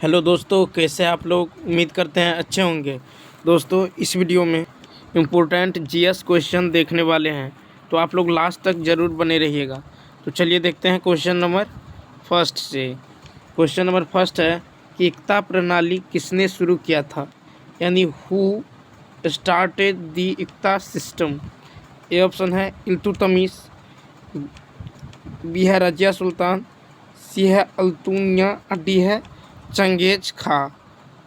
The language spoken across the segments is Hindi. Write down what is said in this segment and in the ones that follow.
हेलो दोस्तों, कैसे हैं आप लोग। उम्मीद करते हैं अच्छे होंगे। दोस्तों, इस वीडियो में इम्पोर्टेंट जीएस क्वेश्चन देखने वाले हैं, तो आप लोग लास्ट तक ज़रूर बने रहिएगा। तो चलिए देखते हैं क्वेश्चन नंबर फर्स्ट से। क्वेश्चन नंबर फर्स्ट है कि एकता प्रणाली किसने शुरू किया था, यानी who started the Ekta system. A option है इल्तुतमिश, बी है रजिया सुल्तान, सी है अल्तुनिया, डी है चंगेज खा।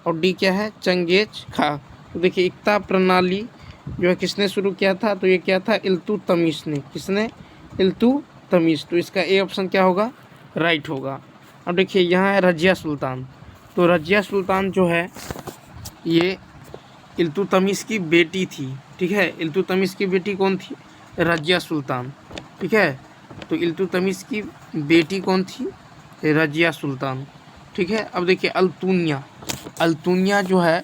और डी क्या है, चंगेज खा। तो देखिए, एकता प्रणाली जो है किसने शुरू किया था, तो ये क्या था, इल्तुतमिश ने। किसने, इल्तुतमिश। तो इसका ए ऑप्शन क्या होगा, राइट होगा। अब देखिए, यहाँ है रजिया सुल्तान। तो रजिया सुल्तान जो है ये इल्तुतमिश की बेटी थी। ठीक है, इल्तुतमिश की बेटी कौन थी, रजिया सुल्तान। ठीक है, तो इल्तुतमिश की बेटी कौन थी, रजिया सुल्तान। ठीक है, अब देखिए अल्तुनिया। अल्तुनिया जो है,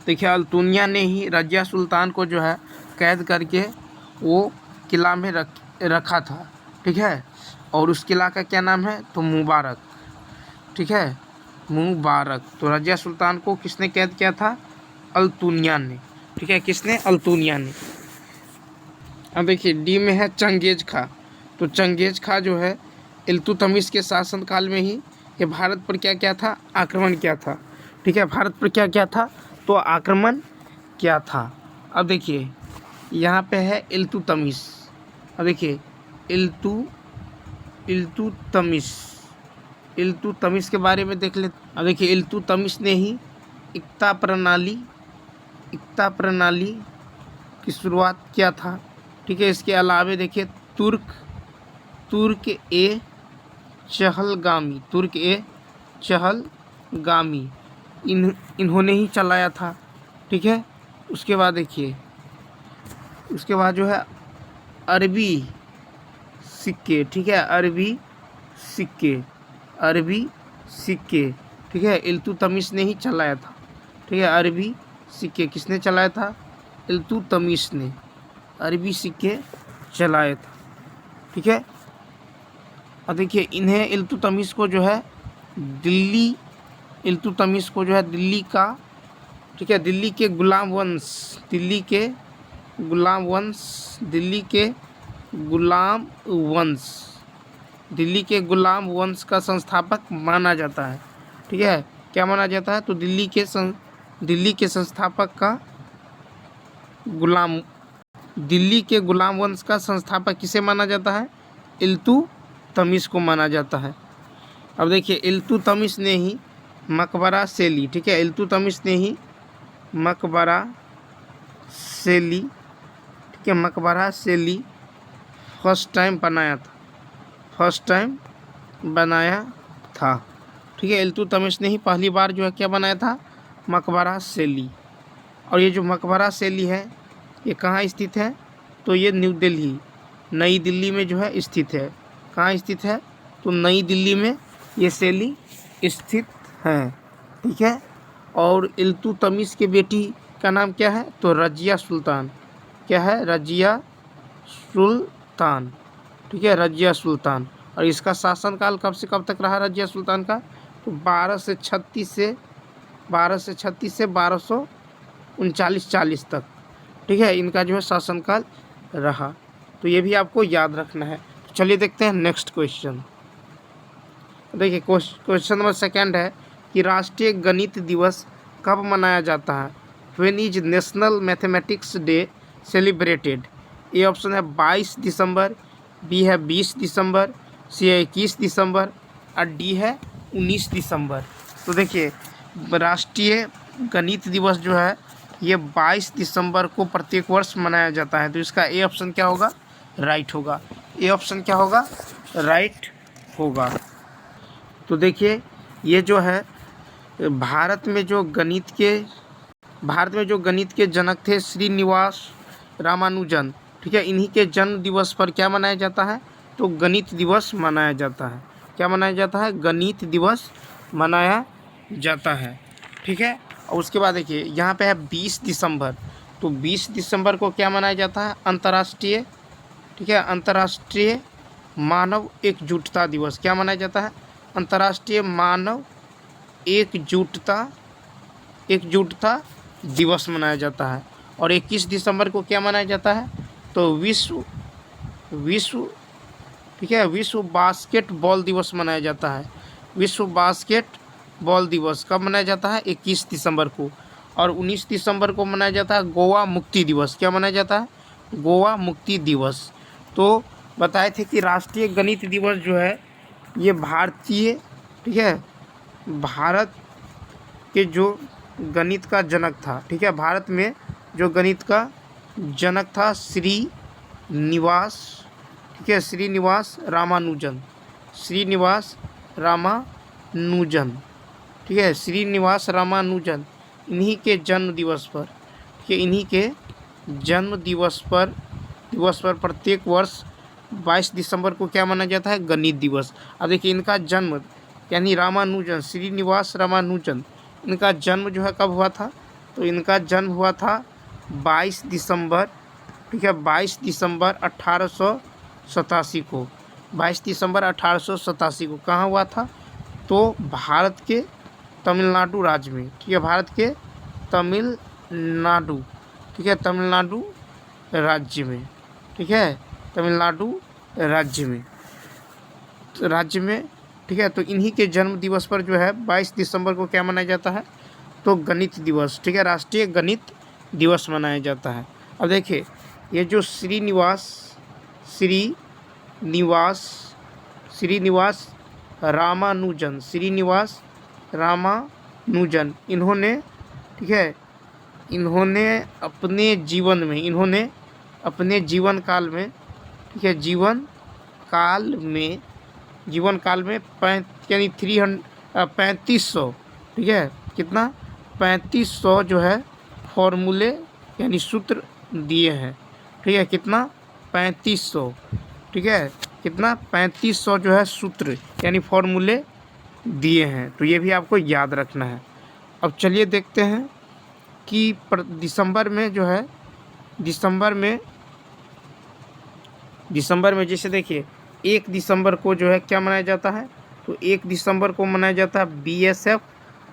देखिए अल्तुनिया ने ही रजिया सुल्तान को जो है कैद करके वो किला में रखा था। ठीक है, और उस किला का क्या नाम है, तो मुबारक। ठीक है, मुबारक। तो रजिया सुल्तान को किसने कैद किया था, अल्तुनिया ने। ठीक है, किसने, अल्तुनिया ने। अब देखिए डी में है चंगेज खा। तो चंगेज खा जो है इल्तुतमिश के शासनकाल में ही ये भारत पर क्या क्या था, आक्रमण किया था। ठीक है, भारत पर क्या क्या था, तो आक्रमण किया था। अब देखिए यहाँ पे है इल्तुतमिश। अब देखिए इल्तुतमिश के बारे में देख ले। अब देखिए इल्तुतमिश ने ही एकता प्रणाली की शुरुआत किया था। ठीक है, इसके अलावे देखिए तुर्क ए चहलगामी इन्होंने ही चलाया था। ठीक है, उसके बाद देखिए, उसके बाद जो है अरबी सिक्के। ठीक है, अरबी सिक्के। ठीक है, इल्तुतमिश ने ही चलाया था। ठीक है, अरबी सिक्के किसने चलाया था, इल्तुतमिश ने अरबी सिक्के चलाए था। ठीक है, और देखिए इन्हें इल्तुतमिश को जो है दिल्ली का, ठीक है, दिल्ली के गुलाम वंश का संस्थापक माना जाता है। ठीक है, क्या माना जाता है, तो दिल्ली के संस्थापक का दिल्ली के गुलाम वंश का संस्थापक किसे माना जाता है, इल्तुतमिश को माना जाता है। अब देखिए इल्तुतमिश ने ही मकबरा शैली, ठीक है, इल्तुतमिश ने ही मकबरा शैली, ठीक है, मकबरा शैली फर्स्ट टाइम बनाया था। ठीक है, इल्तुतमिश ने ही पहली बार जो है क्या बनाया था, मकबरा शैली। और ये जो मकबरा शैली है ये कहाँ स्थित है, तो ये नई दिल्ली में जो है स्थित है। कहाँ स्थित है, तो नई दिल्ली में ये शैली स्थित है। ठीक है, और इल्तुतमिश की बेटी का नाम क्या है, तो रजिया सुल्तान। क्या है, रजिया सुल्तान। ठीक है, रजिया सुल्तान। और इसका शासनकाल कब से कब तक रहा रजिया सुल्तान का, तो 1236 से 1239-40 तक। ठीक है, इनका जो है शासनकाल रहा। तो ये भी आपको याद रखना है। तो चलिए देखते हैं नेक्स्ट क्वेश्चन। देखिए क्वेश्चन नंबर सेकंड है कि राष्ट्रीय गणित दिवस कब मनाया जाता है, when is national mathematics day celebrated. A option है 22 दिसंबर, बी है 20 दिसंबर, सी है 21 दिसंबर, और डी है 19 दिसंबर। तो देखिए राष्ट्रीय गणित दिवस जो है ये 22 दिसंबर को प्रत्येक वर्ष मनाया जाता है। तो इसका ए ऑप्शन क्या होगा, राइट होगा। ए ऑप्शन क्या होगा, राइट होगा। तो देखिए ये जो है भारत में जो गणित के जनक थे श्रीनिवास रामानुजन। ठीक है, इन्हीं के जन्म दिवस पर क्या मनाया जाता है, तो गणित दिवस मनाया जाता है। क्या मनाया जाता है, गणित दिवस मनाया जाता है। ठीक है, और उसके बाद देखिए यहाँ पे है 20 दिसंबर। तो 20 दिसंबर को क्या मनाया जाता है, अंतर्राष्ट्रीय, ठीक है, अंतर्राष्ट्रीय मानव एकजुटता दिवस। क्या मनाया जाता है, अंतर्राष्ट्रीय मानव एकजुटता दिवस मनाया जाता है। और 21 दिसंबर को क्या मनाया जाता है, तो विश्व विश्व ठीक है विश्व बास्केटबॉल दिवस मनाया जाता है। विश्व बास्केटबॉल दिवस कब मनाया जाता है, 21 दिसंबर को। और 19 दिसंबर को मनाया जाता है गोवा मुक्ति दिवस। क्या मनाया जाता है, गोवा मुक्ति दिवस। तो बताए थे कि राष्ट्रीय गणित दिवस जो है ये भारतीय ठीक है भारत के जो गणित का जनक था, ठीक है, भारत में जो गणित का जनक था श्रीनिवास, ठीक है, श्रीनिवास रामानुजन, श्रीनिवास रामानुजन, ठीक है, श्रीनिवास रामानुजन। इन्हीं के जन्म दिवस पर, ठीक है, इन्हीं के जन्म दिवस पर प्रत्येक वर्ष 22 दिसंबर को क्या माना जाता है, गणित दिवस। अब देखिए इनका जन्म यानी रामानुजन, श्रीनिवास रामानुजन, इनका जन्म जो है कब हुआ था, तो इनका जन्म हुआ था 22 दिसंबर, ठीक है, 22 दिसंबर 1887 को, 22 दिसंबर 1887 को कहाँ हुआ था, तो भारत के तमिलनाडु राज्य में, ठीक है, भारत के तमिलनाडु, ठीक है, तमिलनाडु राज्य में, ठीक है, तमिलनाडु राज्य में, ठीक है। तो इन्हीं के जन्म दिवस पर जो है 22 दिसंबर को क्या मनाया जाता है, तो गणित दिवस, ठीक है, राष्ट्रीय गणित दिवस मनाया जाता है। अब देखिए ये जो श्रीनिवास रामानुजन, इन्होंने, ठीक है, इन्होंने अपने जीवन काल में, ठीक है, जीवन काल में यानी 3500, ठीक है, कितना 3500 जो है फॉर्मूले यानी सूत्र दिए हैं, ठीक है, कितना 3500, ठीक है, कितना 3500 जो है सूत्र यानी फॉर्मूले दिए हैं। तो ये भी आपको याद रखना है। अब चलिए देखते हैं कि दिसंबर में जो है, दिसंबर में जैसे देखिए 1 दिसंबर को जो है क्या मनाया जाता है, तो 1 दिसंबर को मनाया जाता है BSF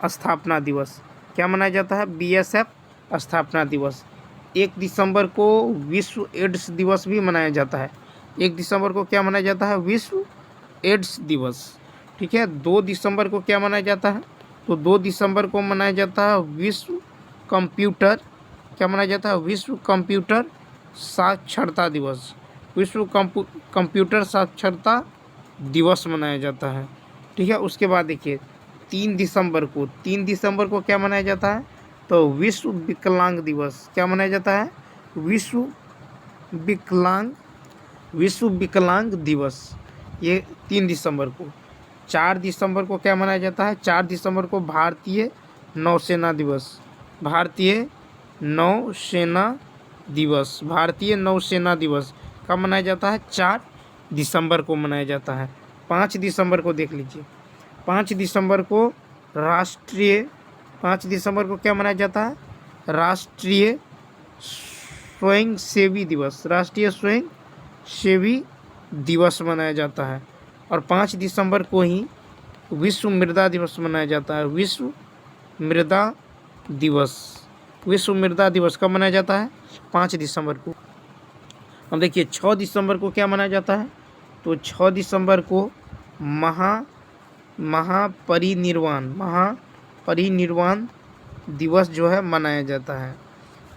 स्थापना दिवस। क्या मनाया जाता है, BSF स्थापना दिवस। 1 दिसंबर को विश्व एड्स दिवस भी मनाया जाता है। 1 दिसंबर को क्या मनाया जाता है, विश्व एड्स दिवस, ठीक है। 2 दिसंबर को क्या मनाया जाता है, तो 2 दिसंबर को मनाया जाता है विश्व कंप्यूटर, क्या मनाया जाता है, विश्व कंप्यूटर साक्षरता दिवस। विश्व कंप्यूटर साक्षरता दिवस मनाया जाता है, ठीक है। उसके बाद देखिए 3 दिसंबर को क्या मनाया जाता है, तो विश्व विकलांग दिवस। क्या मनाया जाता है, विश्व विकलांग दिवस, ये 3 दिसंबर को। 4 दिसंबर को क्या मनाया जाता है, 4 दिसंबर को भारतीय नौसेना दिवस, भारतीय नौसेना दिवस कब मनाया जाता है, 4 दिसंबर को मनाया जाता है। 5 दिसंबर को देख लीजिए, 5 दिसंबर को क्या मनाया जाता है, राष्ट्रीय स्वयंसेवी दिवस मनाया जाता है। और 5 दिसंबर को ही विश्व मृदा दिवस मनाया जाता है। विश्व मृदा दिवस कब मनाया जाता है, 5 दिसंबर को। अब देखिए 6 दिसंबर को क्या मनाया जाता है, तो 6 दिसंबर को महापरिनिर्वाण दिवस जो है मनाया जाता है,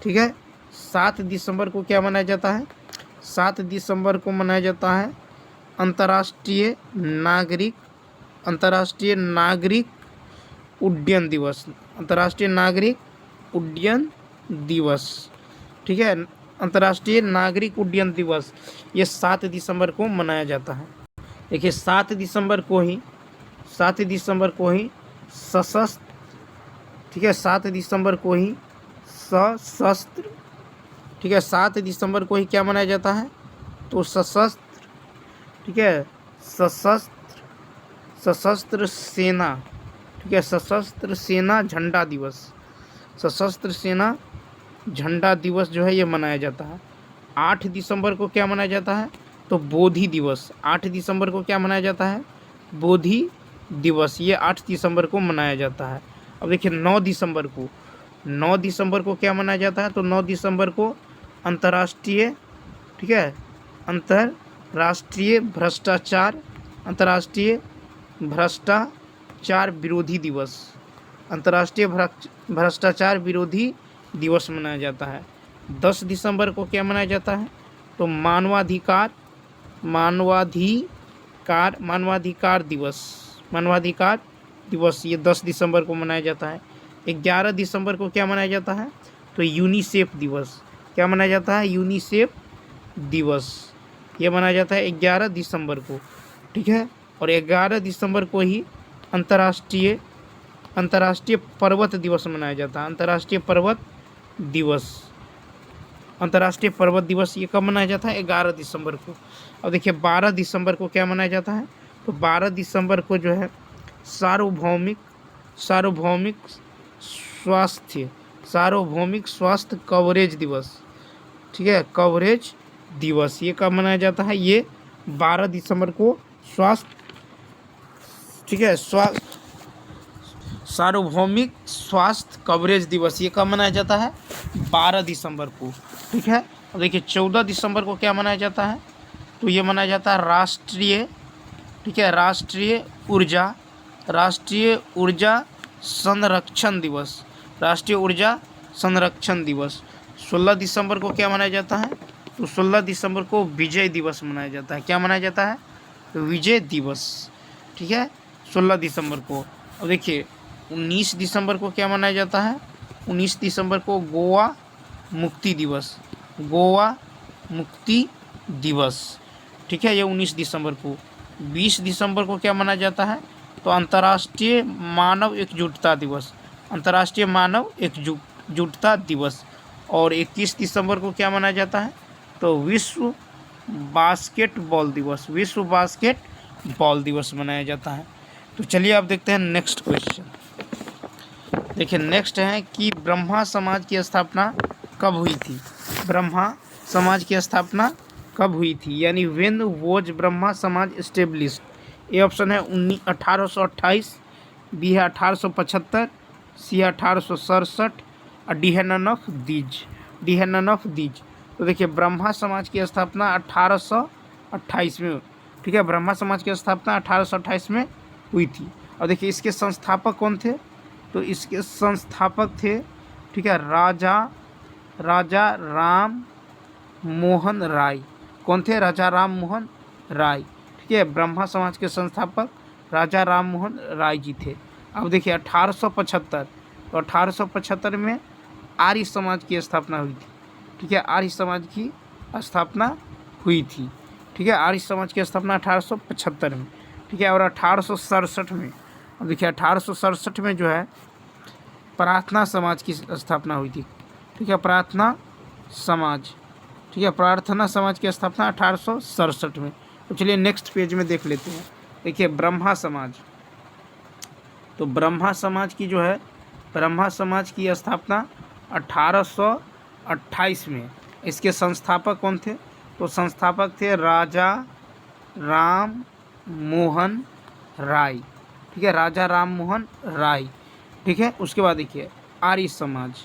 ठीक है। 7 दिसंबर को क्या मनाया जाता है, 7 दिसंबर को मनाया जाता है अंतर्राष्ट्रीय नागरिक उड्डयन दिवस, ठीक है, अंतर्राष्ट्रीय नागरिक उड्डयन दिवस, ये 7 दिसंबर को मनाया जाता है। देखिए 7 दिसंबर को ही सशस्त्र, ठीक है, 7 दिसंबर को ही सशस्त्र, ठीक है, 7 दिसंबर को ही क्या मनाया जाता है, तो सशस्त्र, ठीक है, सशस्त्र सेना, ठीक है, सशस्त्र सेना झंडा दिवस जो है ये मनाया जाता है। 8 दिसंबर को क्या मनाया जाता है, तो बोधि दिवस। 8 दिसंबर को क्या मनाया जाता है, बोधि दिवस, ये 8 दिसंबर को मनाया जाता है। अब देखिए 9 दिसंबर को, 9 दिसंबर को क्या मनाया जाता है, तो 9 दिसंबर को अंतर्राष्ट्रीय, ठीक है, अंतर्राष्ट्रीय भ्रष्टाचार, अंतर्राष्ट्रीय भ्रष्टाचार विरोधी दिवस, अंतर्राष्ट्रीय भ्रष्टाचार विरोधी दिवस मनाया जाता है। 10 दिसंबर को क्या मनाया जाता है, तो मानवाधिकार दिवस, मानवाधिकार दिवस, ये 10 दिसंबर को मनाया जाता है। 11 दिसंबर को क्या मनाया जाता है, तो यूनिसेफ दिवस, क्या मनाया जाता है, यूनिसेफ दिवस, ये मनाया जाता है 11 दिसंबर को, ठीक है। और 11 दिसंबर को ही अंतर्राष्ट्रीय पर्वत दिवस मनाया जाता है, अंतर्राष्ट्रीय पर्वत दिवस, ये कब मनाया जाता है, 11 दिसंबर को। अब देखिए 12 दिसंबर को क्या मनाया जाता है, तो 12 दिसंबर को जो है सार्वभौमिक स्वास्थ्य कवरेज दिवस, ठीक है, कवरेज दिवस, ये कब मनाया जाता है, ये 12 दिसंबर को ठीक है, सार्वभौमिक स्वास्थ्य कवरेज दिवस, ये कब मनाया जाता है, 12 दिसंबर को, ठीक है। और देखिए 14 दिसंबर को क्या मनाया जाता है, तो ये मनाया जाता है राष्ट्रीय ऊर्जा संरक्षण दिवस, राष्ट्रीय ऊर्जा संरक्षण दिवस। 16 दिसंबर को क्या मनाया जाता है, तो 16 दिसंबर को विजय दिवस मनाया जाता है, क्या मनाया जाता है, विजय दिवस, ठीक है, 16 दिसंबर को। अब देखिए 19 दिसंबर को क्या मनाया जाता है, 19 दिसंबर को गोवा मुक्ति दिवस, ठीक है, ये 19 दिसंबर को। 20 दिसंबर को क्या मनाया जाता है, तो अंतर्राष्ट्रीय मानव एकजुटता दिवस, अंतर्राष्ट्रीय मानव एकजुटता दिवस। और 21 दिसंबर को क्या मनाया जाता है, तो विश्व बास्केटबॉल दिवस मनाया जाता है। तो चलिए अब देखते हैं नेक्स्ट क्वेश्चन। देखिए नेक्स्ट है कि ब्रह्मा समाज की स्थापना कब हुई थी, ब्रह्मा समाज की स्थापना कब हुई थी, यानी व्हेन वॉज ब्रह्मा समाज एस्टेब्लिश्ड। ए ऑप्शन है 1828, बी है 1875, सी है 1867 और डी है नन ऑफ दीज। तो देखिए ब्रह्मा समाज की स्थापना 1828 में, ठीक है, ब्रह्मा समाज की स्थापना 1828 में हुई थी। और देखिए इसके संस्थापक कौन थे, तो इसके संस्थापक थे, ठीक है, राजा राम मोहन राय। कौन थे, राजा राम मोहन राय, ठीक है, ब्रह्मा समाज के संस्थापक राजा राम मोहन राय जी थे। अब देखिए 1875, तो 1875 में आर्य समाज की स्थापना हुई थी, ठीक है, आर्य समाज की स्थापना हुई थी, ठीक है, आर्य समाज की स्थापना 1875 में, ठीक है। और 1867 में, अब देखिए 1867 में जो है प्रार्थना समाज की स्थापना हुई थी, ठीक है, प्रार्थना समाज की स्थापना 1867 में। तो चलिए नेक्स्ट पेज में देख लेते हैं। देखिए ब्रह्मा समाज, तो ब्रह्मा समाज की जो है, ब्रह्मा समाज की स्थापना 1828 में। इसके संस्थापक कौन थे, तो संस्थापक थे राजा राम मोहन राय, ठीक है, राजा राम मोहन राय, ठीक है। उसके बाद देखिए आर्य समाज,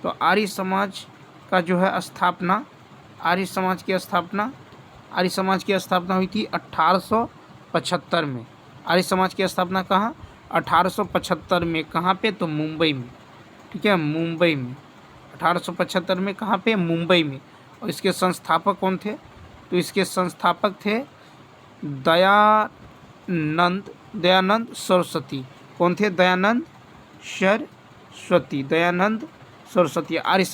तो आर्य समाज का जो है स्थापना, आर्य समाज की स्थापना हुई थी 1875 में। आर्य समाज की स्थापना कहाँ, 1875 में, कहाँ पे, तो मुंबई में, ठीक है, मुंबई में, 1875 में, कहाँ पे, मुंबई में। और इसके संस्थापक कौन थे, तो इसके संस्थापक थे दयानंद सरस्वती। कौन थे, दयानंद सरस्वती आर्य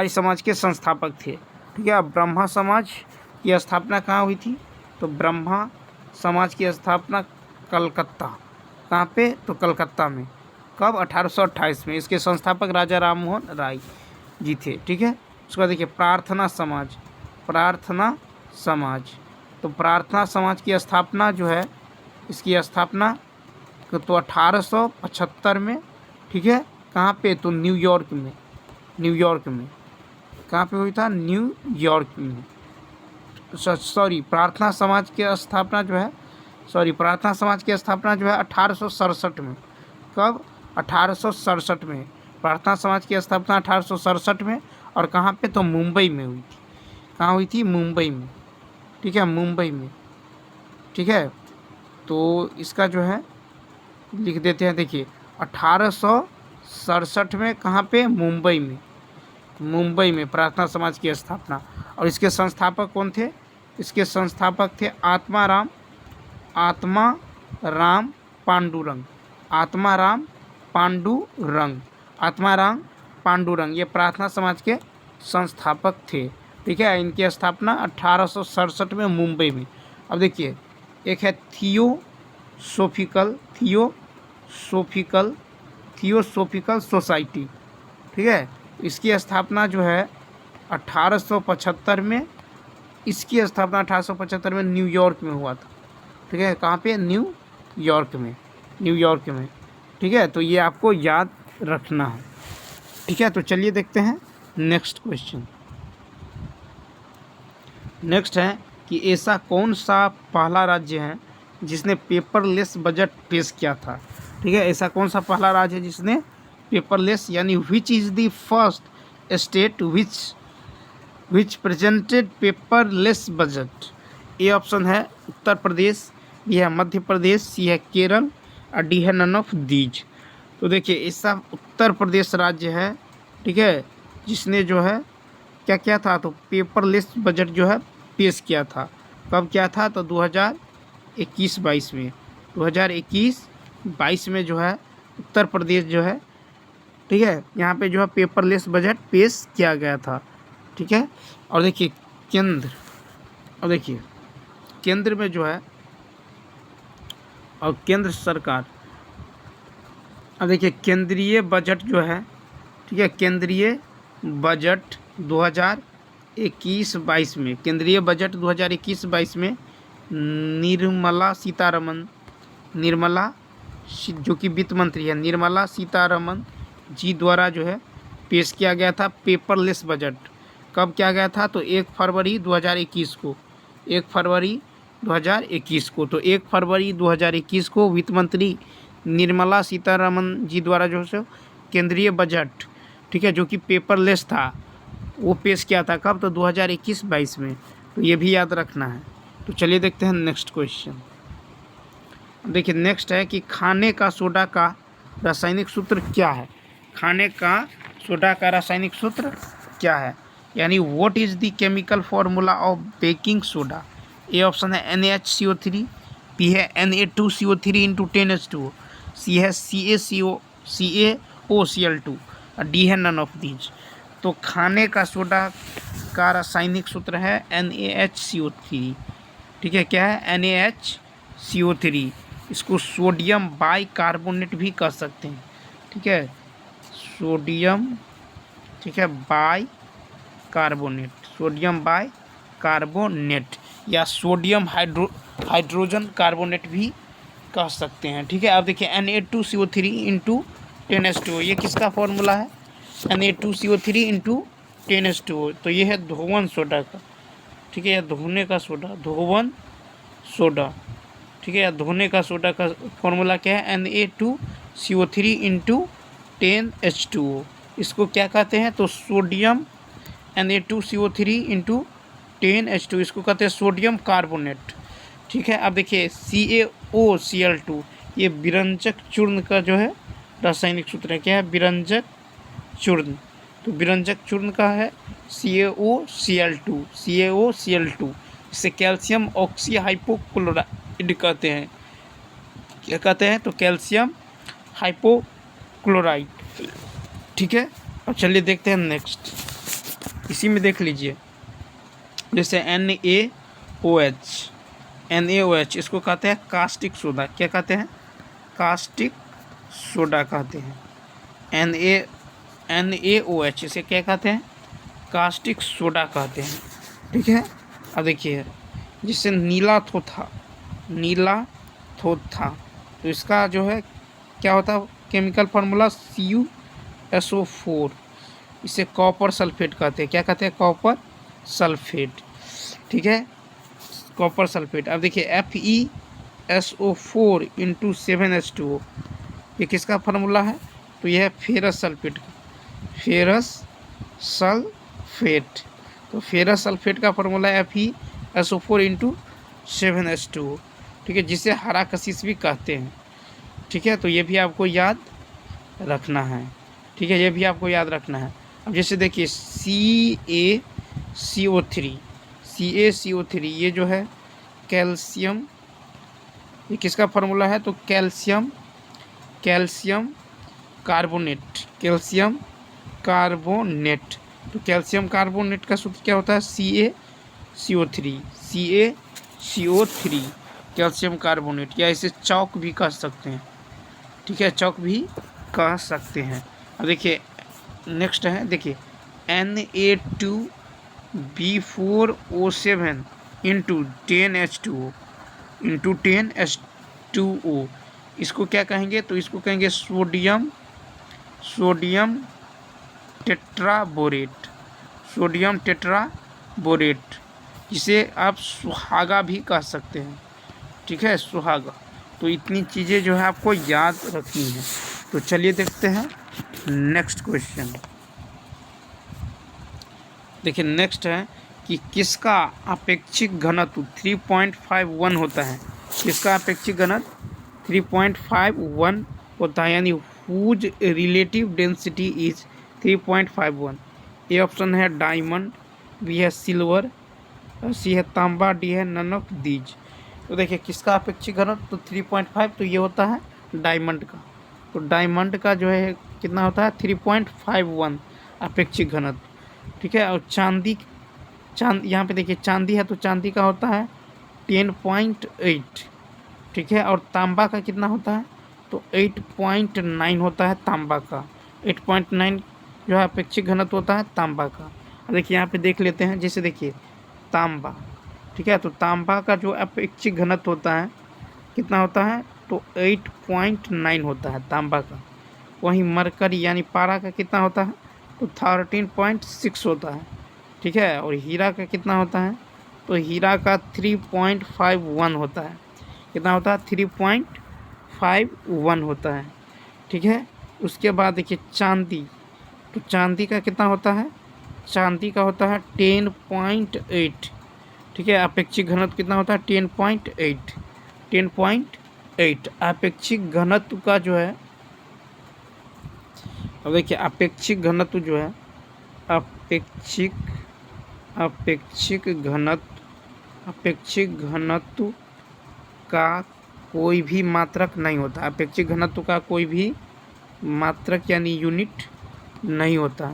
समाज के संस्थापक थे, ठीक है। ब्रह्मा समाज की स्थापना कहाँ हुई थी, तो ब्रह्मा समाज की स्थापना कलकत्ता, कहाँ पे, तो कलकत्ता में, कब, 1828 में। इसके संस्थापक राजा राम मोहन राय जी थे, ठीक है। उसके बाद देखिए प्रार्थना समाज, तो प्रार्थना समाज की स्थापना जो है, इसकी स्थापना तो 1875 में, ठीक है, कहाँ पे, तो न्यूयॉर्क में, कहाँ पे हुई था, न्यूयॉर्क में। सॉरी प्रार्थना समाज की स्थापना जो है, प्रार्थना समाज की स्थापना जो है 1867 में। कब? 1867 में प्रार्थना समाज की स्थापना 1867 में। और कहाँ पे? तो मुंबई में हुई थी। कहाँ हुई थी? मुंबई में। ठीक है, मुंबई में। ठीक है, तो इसका जो है लिख देते हैं। देखिए 1867 में कहाँ पे? मुंबई में। मुंबई में प्रार्थना समाज की स्थापना। और इसके संस्थापक कौन थे? इसके संस्थापक थे आत्माराम पांडुरंग। आत्माराम पांडुरंग ये प्रार्थना समाज के संस्थापक थे। ठीक है, इनकी स्थापना 1867 में मुंबई में। अब देखिए एक है थियोसोफिकल सोसाइटी। ठीक है, इसकी स्थापना जो है 1875 में। इसकी स्थापना 1875 में न्यूयॉर्क में हुआ था। ठीक है, कहाँ पे? न्यूयॉर्क में। ठीक है, तो ये आपको याद रखना है। ठीक है, तो चलिए देखते हैं नेक्स्ट क्वेश्चन। नेक्स्ट है कि ऐसा कौन सा पहला राज्य है जिसने पेपरलेस बजट पेश किया था। ठीक है, ऐसा कौन सा पहला राज्य है जिसने पेपरलेस यानी which is the first state which presented paperless budget. A option है उत्तर प्रदेश, बी है मध्य प्रदेश, सी है केरल और डी है नन ऑफ दीज। तो देखिए ऐसा उत्तर प्रदेश राज्य है। ठीक है, जिसने जो है क्या किया था? तो पेपरलेस बजट जो है पेश किया था। कब किया था? तो 2021-22 में। 2021-22 में जो है उत्तर प्रदेश जो है, ठीक है, यहाँ पे जो है पेपरलेस बजट पेश किया गया था। ठीक है, और देखिए केंद्र में जो है और केंद्र सरकार, अब देखिए केंद्रीय बजट जो है, ठीक है, केंद्रीय बजट 2021-22 में, केंद्रीय बजट 2021-22 में निर्मला सीतारमन जो कि वित्त मंत्री है, निर्मला सीतारमन जी द्वारा जो है पेश किया गया था पेपरलेस बजट। कब किया गया था? तो 1 फरवरी 2021 को। 1 फरवरी 2021 को। तो 1 फरवरी 2021 को वित्त मंत्री निर्मला सीतारमन जी द्वारा जो है केंद्रीय बजट, ठीक है, जो कि पेपरलेस था, वो पेश किया था। कब? तो 2021-22 में। तो ये भी याद रखना है। तो चलिए देखते हैं नेक्स्ट क्वेश्चन। देखिए नेक्स्ट है कि खाने का सोडा का रासायनिक सूत्र क्या है। खाने का सोडा का रासायनिक सूत्र क्या है, यानी what is the chemical formula of baking soda. A option है NaHCO3, बी है Na2CO3 इंटू 10H2O, सी है CaOCl2 और डी है नन ऑफ दीज। तो खाने का सोडा का रासायनिक सूत्र है NaHCO3। ठीक है, क्या है? NaHCO3। इसको सोडियम बाइकार्बोनेट भी कह सकते हैं। ठीक है, सोडियम, ठीक है, सोडियम बाइकार्बोनेट या सोडियम हाइड्रोजन कार्बोनेट भी कह सकते हैं। ठीक है, अब देखिए Na2CO3 इंटू 10H2O, ये किसका फॉर्मूला है? Na2CO3 into 10H2O। तो ये है धोवन सोडा का। ठीक है, धोने का सोडा। ठीक है, या धोने का सोडा का फॉर्मूला क्या है? Na2CO3 into 10H2O। इसको क्या कहते हैं? तो सोडियम, Na2CO3 इंटू 10H2, इसको कहते हैं सोडियम कार्बोनेट। ठीक है, अब देखिए CaOCl2, ये विरंजक चूर्ण का जो है रासायनिक सूत्र है। क्या है? विरंजक चूर्ण। तो विरंजक चूर्ण का है CaOCl2। इसे कैल्शियम ऑक्सी हाइपोक्लोराइड कहते हैं। क्या कहते हैं? तो कैल्शियम हाइपोक्लोराइड। ठीक है, अब चलिए देखते हैं नेक्स्ट। इसी में देख लीजिए, जैसे NaOH, इसको कहते हैं कास्टिक सोडा। क्या कहते हैं? कास्टिक सोडा कहते हैं। NaOH, इसे क्या कहते हैं? कास्टिक सोडा कहते हैं। ठीक है, अब देखिए जिससे नीला थोथा, तो इसका जो है क्या होता है केमिकल फार्मूला? CuSO4। इसे कॉपर सल्फेट कहते हैं। क्या कहते हैं? Copper sulphate. ठीक है, कॉपर सल्फेट। अब देखिए FeSO4 इंटू 7H2O, ये किसका फार्मूला है? तो यह है फेरस सल्फेट का, फेरस सल्फेट। तो फेरस सल्फेट का फार्मूला है FeSO4 इंटू 7H2O, ठीक है, जिसे हरा कशिश भी कहते हैं। ठीक है, तो ये भी आपको याद रखना है। ठीक है, ये भी आपको याद रखना है। अब जैसे देखिए CaCO3, ये जो है कैल्शियम, ये किसका फार्मूला है? तो कैल्शियम कार्बोनेट, कैल्शियम कार्बोनेट। तो कैल्शियम कार्बोनेट का सूत्र क्या होता है? CaCO3, कैल्शियम कार्बोनेट, या इसे चौक भी कह सकते हैं। ठीक है, चौक भी कह सकते हैं। अब देखिए नेक्स्ट है, देखिए Na2B4O7 इंटू 10H2O, इसको क्या कहेंगे? तो इसको कहेंगे सोडियम टेट्राबोरेट, जिसे आप सुहागा भी कह सकते हैं। ठीक है, सुहागा। तो इतनी चीज़ें जो है आपको याद रखनी है। तो चलिए देखते हैं नेक्स्ट क्वेश्चन। देखिए नेक्स्ट है कि किसका अपेक्षिक घनत्व 3.51 होता है? किसका अपेक्षिक घनत्व 3.51 होता है, यानी whose relative density is 3.51। A option है डायमंड, बी है सिल्वर, सी है तांबा, डी है नन ऑफ दीज। तो देखिए किसका अपेक्षिक घनत्व? तो 3.5, तो ये होता है डायमंड का। तो डायमंड का जो है कितना होता है? 3.51 अपेक्षिक घनत्व। ठीक है, और चांदी यहाँ पे देखिए चांदी है, तो चांदी का होता है 10.8। ठीक है, और तांबा का कितना होता है? तो 8.9 होता है तांबा का। 8.9 जो है अपेक्षिक घनत्व होता है तांबा का। देखिए यहाँ पे देख लेते हैं, जैसे देखिए तांबा, ठीक है, तो तांबा का जो अपेक्षिक घनत्व होता है कितना होता है? तो 8.9 होता है तांबा का। वहीं मरकरी यानी पारा का कितना होता है? तो 13.6 होता है। ठीक है, और हीरा का कितना होता है? तो हीरा का 3.51 होता है। कितना होता है? 3.51 होता है। ठीक है, उसके बाद देखिए चांदी, तो चांदी का कितना होता है? चांदी का होता है 10.8। ठीक है, अपेक्षिक घनत्व कितना होता है? 10.8 अपेक्षिक घनत्व का जो है। अब देखिए अपेक्षिक घनत्व जो है, अपेक्षिक घनत्व का कोई भी मात्रक नहीं होता। अपेक्षिक घनत्व का कोई भी मात्रक यानी यूनिट नहीं होता,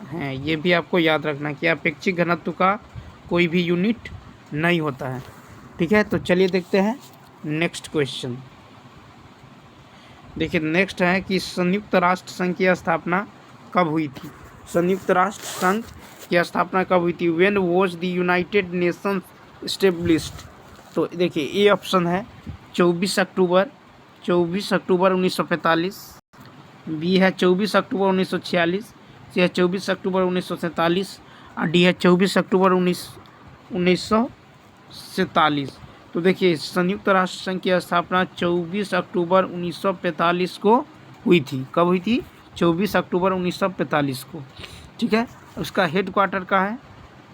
है। ये भी आपको याद रखना कि अपेक्षिक घनत्व का कोई भी यूनिट नहीं होता है। ठीक है, तो चलिए देखते हैं नेक्स्ट क्वेश्चन। देखिए नेक्स्ट है कि संयुक्त राष्ट्र संघ की स्थापना कब हुई थी? संयुक्त राष्ट्र संघ की स्थापना कब हुई थी? When was the United Nations established? तो देखिए ए ऑप्शन है 24 अक्टूबर 1945, बी है 24 अक्टूबर 1946, सी है 24 अक्टूबर 1947 और डी है 24 अक्टूबर 1947। तो देखिए संयुक्त राष्ट्र संघ की स्थापना 24 अक्टूबर 1945 को हुई थी। कब हुई थी? 24 अक्टूबर 1945 को। ठीक है, उसका हेड क्वार्टर कहाँ है?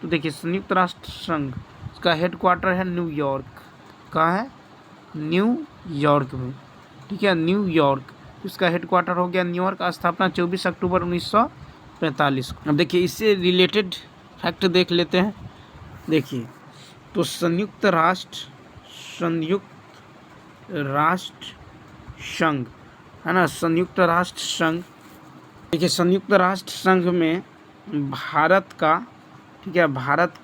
तो देखिए संयुक्त राष्ट्र संघ, उसका हेड क्वार्टर है न्यूयॉर्क। कहाँ है? न्यूयॉर्क में। ठीक है, न्यूयॉर्क, उसका हेड क्वार्टर हो गया न्यूयॉर्क। स्थापना 24 अक्टूबर 1945 को। अब देखिए इससे रिलेटेड फैक्ट देख लेते हैं। देखिए तो संयुक्त राष्ट्र संघ है ना, संयुक्त राष्ट्र संघ। देखिए संयुक्त राष्ट्र संघ में भारत का, ठीक है, भारत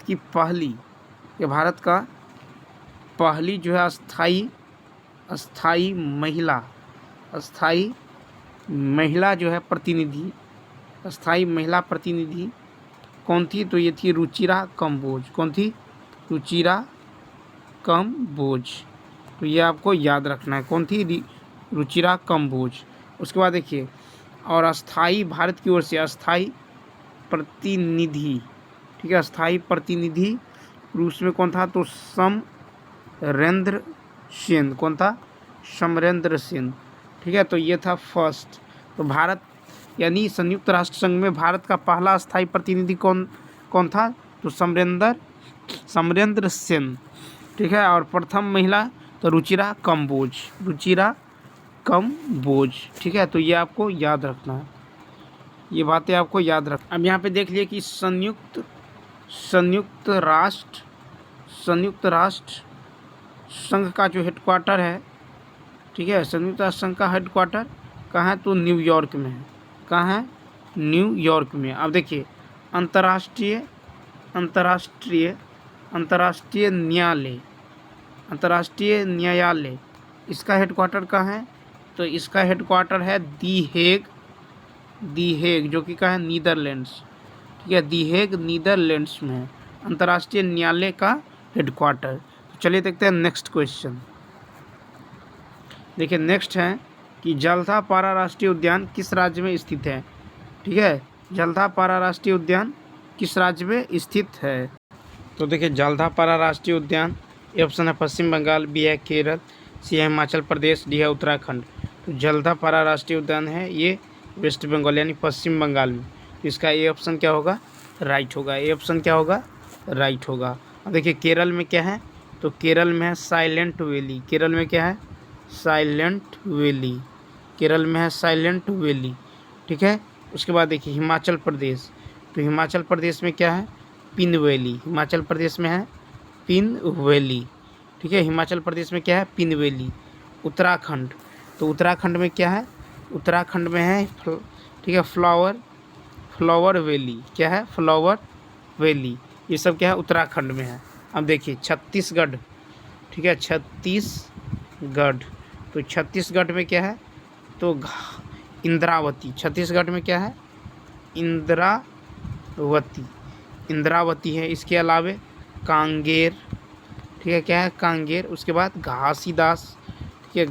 की पहली जो है स्थाई महिला जो है प्रतिनिधि, स्थाई महिला प्रतिनिधि कौन थी? तो ये थी रुचिरा कंबोज। कौन थी? रुचिरा कंबोज। तो ये आपको याद रखना है, कौन थी? रुचिरा कंबोज। उसके बाद देखिए, और अस्थाई, भारत की ओर से अस्थाई प्रतिनिधि, ठीक है। स्थायी प्रतिनिधि रूस में कौन था? तो समरेंद्र सेन। कौन था? समरेंद्र सेन। ठीक है, तो ये था फर्स्ट। तो भारत यानी संयुक्त राष्ट्र संघ में भारत का पहला स्थायी प्रतिनिधि कौन कौन था? तो समरेंद्र सेन। ठीक है, और प्रथम महिला तो रुचिरा कंबोज। रुचिरा कंबोज। ठीक है, तो ये आपको याद रखना है, ये बातें आपको याद रख। अब यहाँ पे देख लिए कि संयुक्त राष्ट्र संघ का जो हेडक्वार्टर है, ठीक है, संयुक्त राष्ट्र संघ का हेडक्वार्टर कहाँ है? तो न्यूयॉर्क में है। कहाँ है? न्यूयॉर्क में। अब देखिए अंतर्राष्ट्रीय न्यायालय इसका हेडक्वार्टर कहाँ है? तो इसका हेडक्वार्टर है दी हेग, जो कि कहाँ है? नीदरलैंड्स। ठीक है, दी हेग नीदरलैंड्स में है अंतर्राष्ट्रीय न्यायालय का हेडक्वार्टर। तो चलिए देखते हैं नेक्स्ट क्वेश्चन। देखिए नेक्स्ट है कि जलदापारा राष्ट्रीय उद्यान किस राज्य में स्थित है? ठीक है, जलदापारा राष्ट्रीय उद्यान किस राज्य में स्थित है? तो देखिए जलदापारा राष्ट्रीय उद्यान, ये ऑप्शन है पश्चिम बंगाल, बी है केरल, सी है हिमाचल प्रदेश, डी है उत्तराखंड। तो जलदापारा राष्ट्रीय उद्यान है ये वेस्ट बंगाल यानी पश्चिम बंगाल में। तो इसका ए ऑप्शन क्या होगा? राइट होगा। ए ऑप्शन क्या होगा? राइट होगा। अब देखिए केरल में क्या है? तो केरल में है साइलेंट वैली। केरल में क्या है? Silent valley. केरल में है साइलेंट वैली। ठीक है, उसके बाद देखिए हिमाचल प्रदेश। तो हिमाचल प्रदेश में क्या है? Pin valley. हिमाचल प्रदेश में है पिन वैली। ठीक है, हिमाचल प्रदेश में क्या है? Pin valley. उत्तराखंड, तो उत्तराखंड में क्या है? उत्तराखंड में है ठीक है फ्लावर वैली। क्या है? Flower valley. ये सब क्या है? उत्तराखंड में है। अब देखिए छत्तीसगढ़, ठीक है, छत्तीसगढ़। तो छत्तीसगढ़ में क्या है? तो इंद्रावती। छत्तीसगढ़ में क्या है? इंद्रावती है। इसके अलावे कांगेर, ठीक है, क्या है? कांगेर। उसके बाद घासीदास, ठीक है,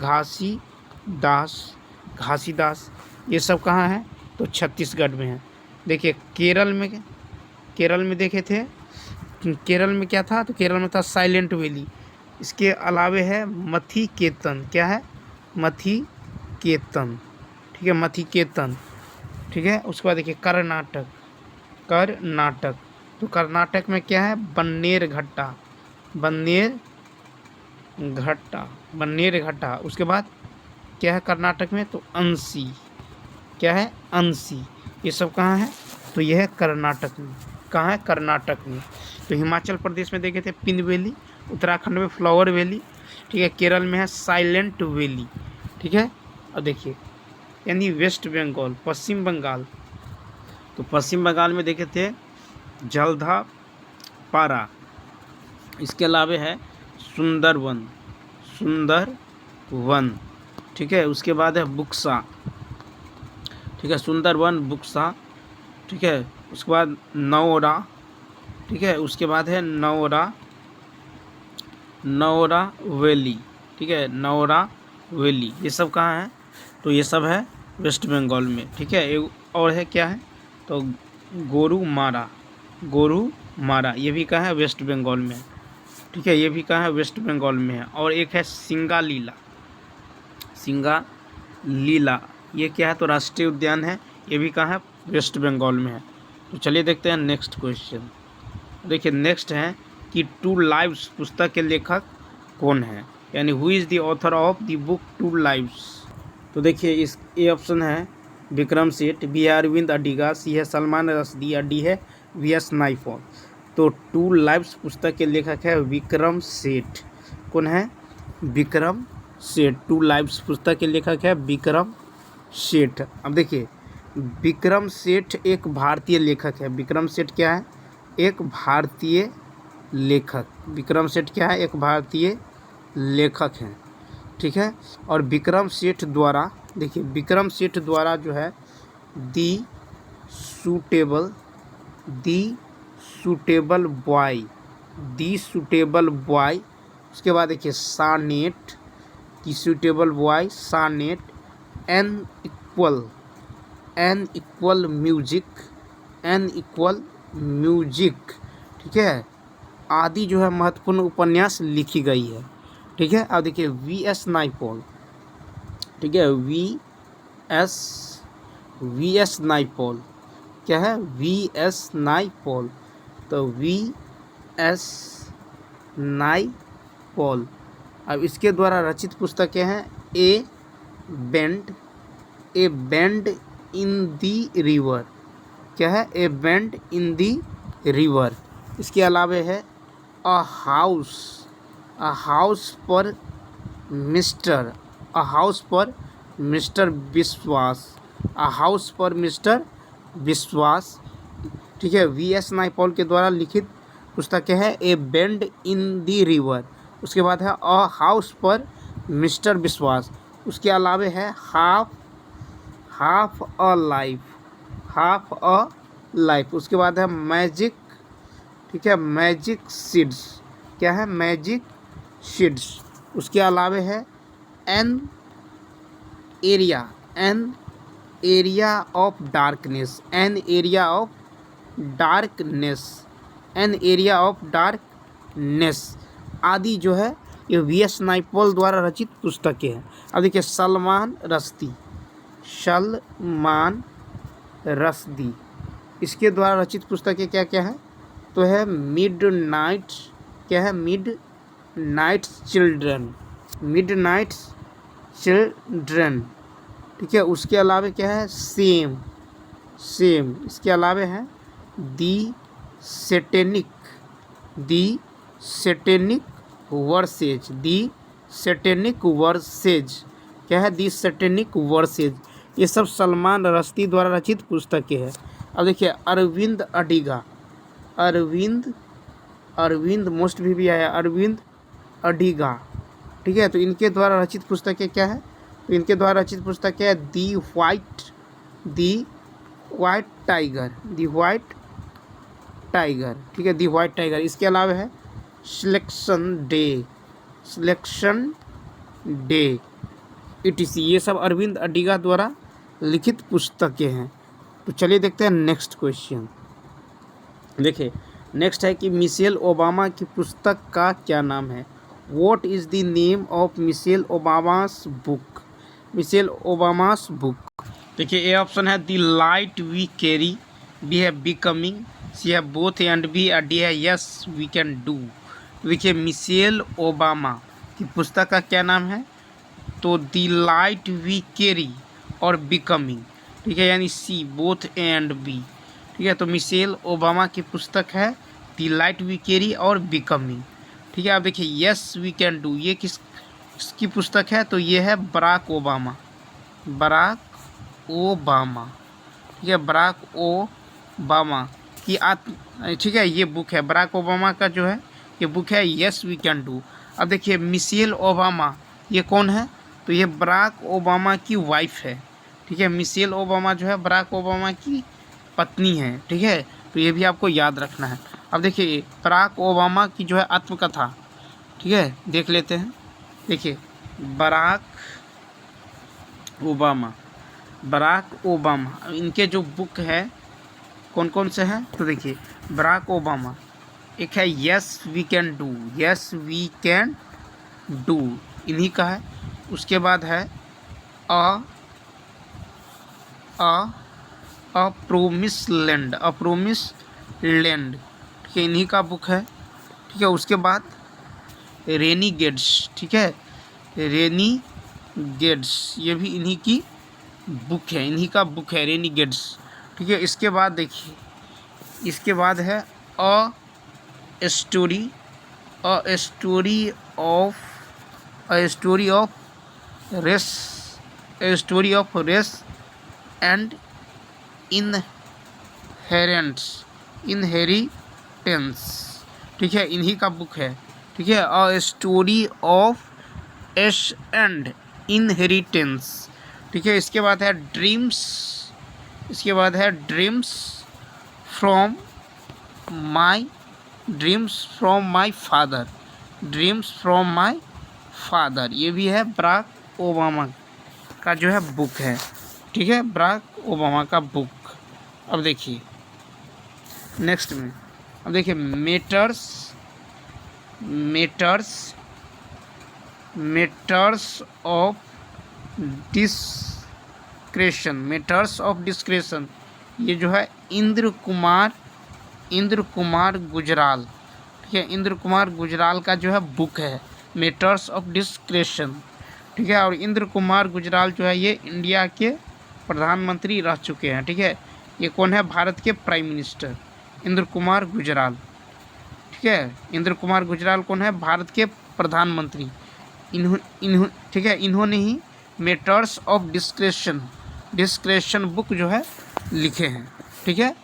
घासीदास। ये सब कहाँ है? तो छत्तीसगढ़ में है। देखिए केरल में देखे थे, केरल में क्या था? तो केरल में था साइलेंट वैली। इसके अलावे है मथीकेतन। क्या है? मथीकेतन। ठीक है, मथीकेतन। ठीक है, उसके बाद देखिए कर्नाटक। तो कर्नाटक में क्या है? बन्नेरघट्टा। उसके बाद क्या है कर्नाटक में? तो अंसी। क्या है? अंसी। ये सब कहाँ है? तो यह है कर्नाटक में। कहाँ है? कर्नाटक में। तो हिमाचल प्रदेश में देखे थे पिन वैली, उत्तराखंड में फ्लावर वैली, ठीक है, केरल में है साइलेंट वैली। ठीक है, और देखिए यानी वेस्ट बंगाल, पश्चिम बंगाल। तो पश्चिम बंगाल में देखे थे जलदापारा। इसके अलावे है सुंदरवन। ठीक है, उसके बाद है बुक्सा। ठीक है, सुंदरवन, बुक्सा। ठीक है, उसके बाद नौरा। ठीक है, उसके बाद है नौरा वैली। ठीक है, नौरा वैली। ये सब कहाँ है? तो ये सब है वेस्ट बंगाल में। ठीक है, एक और है क्या है? तो गोरुमारा। ये भी कहाँ है? वेस्ट बंगाल में। ठीक है, ये भी कहाँ है? वेस्ट बंगाल में है। और एक है सिंगालीला। ये क्या है? तो राष्ट्रीय उद्यान है। ये भी कहाँ है? वेस्ट बंगाल में है। तो चलिए देखते हैं नेक्स्ट क्वेश्चन। देखिए नेक्स्ट है कि टू लाइव्स पुस्तक के लेखक कौन है, यानी who is the author of the book two lives. तो देखिए इस ए ऑप्शन है विक्रम सेठ, बी है अरविंद अडिगा, सी है सलमान रश्दी, या डी है वी.एस. नाइपॉल। तो टू लाइव्स पुस्तक के लेखक है विक्रम सेठ। कौन है? विक्रम सेठ। टू लाइव्स पुस्तक के लेखक है विक्रम सेठ। अब देखिए विक्रम सेठ एक भारतीय लेखक है। विक्रम सेठ क्या है? एक भारतीय लेखक। विक्रम सेठ क्या है? एक भारतीय लेखक हैं। ठीक है, और विक्रम सेठ द्वारा, देखिए विक्रम सेठ द्वारा जो है दी सूटेबल बॉय, उसके बाद देखिए sonnet, the suitable boy, sonnet, an equal music, ठीक है, आदि जो है महत्वपूर्ण उपन्यास लिखी गई है। ठीक है, अब देखिए वी.एस. नायपॉल। ठीक है, वी.एस. नायपॉल क्या है? वी.एस. नायपॉल। तो वी.एस. नायपॉल। अब इसके द्वारा रचित पुस्तकें हैं ए बेंड इन दी रिवर। क्या है? ए बेंड इन दी रिवर। इसके अलावे है अ हाउस पर मिस्टर विश्वास। अ हाउस पर मिस्टर विश्वास। ठीक है, वी.एस. नायपॉल के द्वारा लिखित पुस्तकें हैं ए बेंड इन दी रिवर। उसके बाद है अ हाउस पर मिस्टर विश्वास। उसके अलावे है हाफ अ लाइफ। उसके बाद है मैजिक। ठीक है, मैजिक सीड्स। क्या है? Magic seeds. उसके अलावे है an area of darkness. An area of darkness आदि जो है ये वी.एस. नायपॉल द्वारा रचित पुस्तकें हैं। अब देखिए सलमान रश्दी इसके द्वारा रचित पुस्तकें क्या क्या है? तो है मिडनाइट। क्या है? Midnight children. ठीक है, उसके अलावे क्या है? सेम। इसके अलावे है दी सेटेनिक वर्सेज। क्या है? दी सेटेनिक वर्सेज। ये सब सलमान रश्दी द्वारा रचित पुस्तकें हैं। अब देखिए अरविंद मोस्ट भी आया, अरविंद अडिगा। ठीक है, तो इनके द्वारा रचित पुस्तकें क्या है? तो इनके द्वारा रचित पुस्तकें है दी व्हाइट टाइगर। ठीक है, दी व्हाइट टाइगर। इसके अलावा है सिलेक्शन डे etc। ये सब अरविंद अडिगा द्वारा लिखित पुस्तकें हैं। तो चलिए देखते हैं नेक्स्ट क्वेश्चन। देखिए नेक्स्ट है कि मिशेल ओबामा की पुस्तक का क्या नाम है? What is the name of Michelle Obama's book? देखिए ए ऑप्शन है the light we carry, B है बिकमिंग, सी है बोथ एंड बी, और डी है यस वी कैन डू। देखिए मिशेल ओबामा की पुस्तक का क्या नाम है? तो द लाइट वी कैरी और बिकमिंग। ठीक है, यानी सी बोथ एंड बी। ठीक है, तो मिशेल ओबामा की पुस्तक है द लाइट वी कैरी और बिकमिंग। ठीक है, आप देखिए यस वी कैन डू ये किसकी पुस्तक है? तो ये है बराक ओबामा। ठीक है, बराक ओबामा की ठीक है, ये बुक है बराक ओबामा का जो है ये बुक है यस वी कैन डू। अब देखिए मिशेल ओबामा ये कौन है? तो ये बराक ओबामा की वाइफ है। ठीक है, मिशेल ओबामा जो है बराक ओबामा की पत्नी है। ठीक है, तो ये भी आपको याद रखना है। अब देखिए बराक ओबामा की जो है आत्मकथा, ठीक है, देख लेते हैं। देखिए बराक ओबामा इनके जो बुक है कौन कौन से हैं? तो देखिए बराक ओबामा एक है यस वी कैन डू इन्हीं का है। उसके बाद है अ प्रोमिस लैंड। ठीक है, इन्हीं का बुक है। ठीक है, उसके बाद रेनीगेड्स। ठीक है, रेनीगेड्स ये भी इन्हीं की बुक है, रेनीगेड्स। ठीक है, इसके बाद देखिए इसके बाद है a story of race and inheritance. ठीक है, इन्हीं का बुक है। ठीक है, a story of S and inheritance. ठीक है, इसके बाद है ड्रीम्स फ्रॉम माई फादर। ये भी है बराक ओबामा का जो है बुक है। ठीक है, बराक ओबामा का बुक। अब देखिए नेक्स्ट में अब देखिए मेटर्स ऑफ डिस्क्रेशन, ये जो है इंद्र कुमार गुजराल, ठीक है, इंद्र कुमार गुजराल का जो है बुक है मैटर्स ऑफ डिस्क्रेशन, ठीक है। और इंद्र कुमार गुजराल जो है ये इंडिया के प्रधानमंत्री रह चुके हैं, ठीक है। ये कौन है? भारत के प्राइम मिनिस्टर इंद्र कुमार गुजराल, ठीक है। इंद्र कुमार गुजराल कौन है? भारत के प्रधानमंत्री। ठीक है, इन्होंने ही मैटर्स ऑफ डिस्क्रेशन बुक जो है लिखे हैं, ठीक है।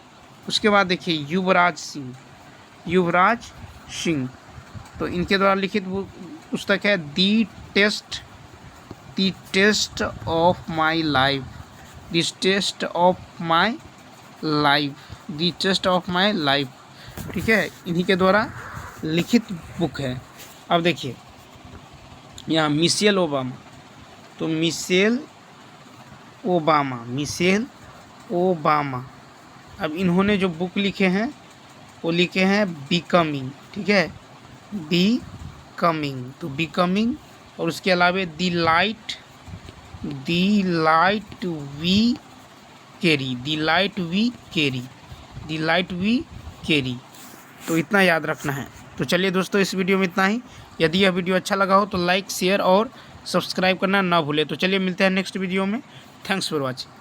उसके बाद देखिए युवराज सिंह, तो इनके द्वारा लिखित पुस्तक है दी टेस्ट ऑफ माई लाइफ, ठीक है, इन्हीं के द्वारा लिखित बुक है। अब देखिए यहाँ मिशेल ओबामा, तो मिशेल ओबामा, अब इन्होंने जो बुक लिखे हैं वो लिखे हैं बिकमिंग, ठीक है, बिकमिंग, तो बिकमिंग, और उसके अलावा दी लाइट वी कैरी, तो इतना याद रखना है। तो चलिए दोस्तों, इस वीडियो में इतना ही। यदि यह वीडियो अच्छा लगा हो तो लाइक, शेयर और सब्सक्राइब करना ना भूलें। तो चलिए मिलते हैं नेक्स्ट वीडियो में। Thanks for watching.